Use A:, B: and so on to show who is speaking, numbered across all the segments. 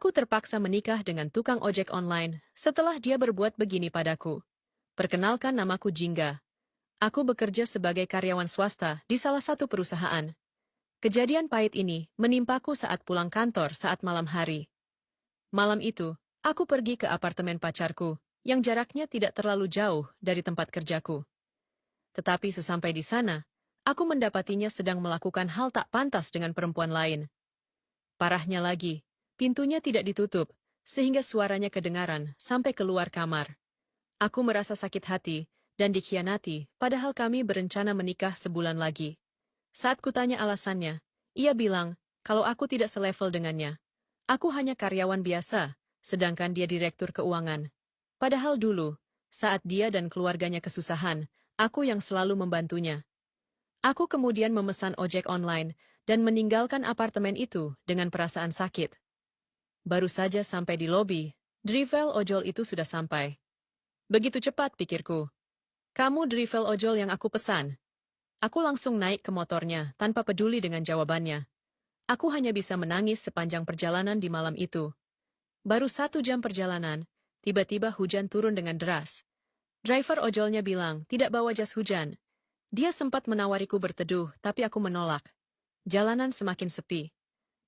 A: Aku terpaksa menikah dengan tukang ojek online setelah dia berbuat begini padaku. Perkenalkan, namaku Jingga. Aku bekerja sebagai karyawan swasta di salah satu perusahaan. Kejadian pahit ini menimpaku saat pulang kantor saat malam hari. Malam itu, aku pergi ke apartemen pacarku, yang jaraknya tidak terlalu jauh dari tempat kerjaku. Tetapi sesampai di sana, aku mendapatinya sedang melakukan hal tak pantas dengan perempuan lain. Parahnya lagi, pintunya tidak ditutup, sehingga suaranya kedengaran sampai keluar kamar. Aku merasa sakit hati dan dikhianati, padahal kami berencana menikah sebulan lagi. Saat kutanya alasannya, ia bilang kalau aku tidak selevel dengannya. Aku hanya karyawan biasa, sedangkan dia direktur keuangan. Padahal dulu, saat dia dan keluarganya kesusahan, aku yang selalu membantunya. Aku kemudian memesan ojek online dan meninggalkan apartemen itu dengan perasaan sakit. Baru saja sampai di lobi, driver ojol itu sudah sampai. Begitu cepat, pikirku. Kamu driver ojol yang aku pesan. Aku langsung naik ke motornya tanpa peduli dengan jawabannya. Aku hanya bisa menangis sepanjang perjalanan di malam itu. Baru 1 jam perjalanan, tiba-tiba hujan turun dengan deras. Driver ojolnya bilang tidak bawa jas hujan. Dia sempat menawariku berteduh, tapi aku menolak. Jalanan semakin sepi.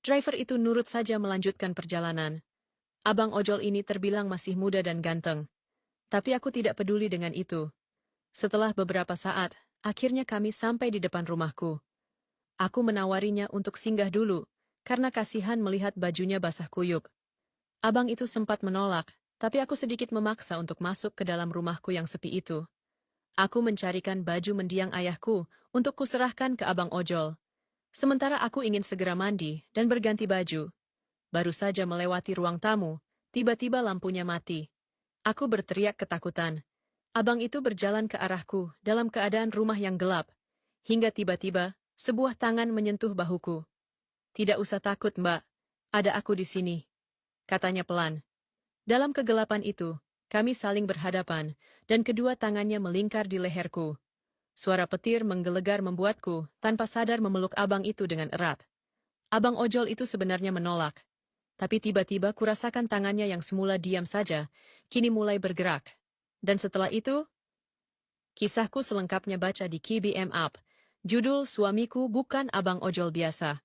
A: Driver itu nurut saja melanjutkan perjalanan. Abang ojol ini terbilang masih muda dan ganteng. Tapi aku tidak peduli dengan itu. Setelah beberapa saat, akhirnya kami sampai di depan rumahku. Aku menawarinya untuk singgah dulu, karena kasihan melihat bajunya basah kuyup. Abang itu sempat menolak, tapi aku sedikit memaksa untuk masuk ke dalam rumahku yang sepi itu. Aku mencarikan baju mendiang ayahku untuk kuserahkan ke abang ojol. Sementara aku ingin segera mandi dan berganti baju. Baru saja melewati ruang tamu, tiba-tiba lampunya mati. Aku berteriak ketakutan. Abang itu berjalan ke arahku dalam keadaan rumah yang gelap. Hingga tiba-tiba, sebuah tangan menyentuh bahuku. "Tidak usah takut, Mbak. Ada aku di sini," katanya pelan. Dalam kegelapan itu, kami saling berhadapan, dan kedua tangannya melingkar di leherku. Suara petir menggelegar membuatku tanpa sadar memeluk abang itu dengan erat. Abang ojol itu sebenarnya menolak. Tapi tiba-tiba kurasakan tangannya yang semula diam saja, kini mulai bergerak. Dan setelah itu, kisahku selengkapnya baca di KBM App. Judul Suamiku Bukan Abang Ojol Biasa.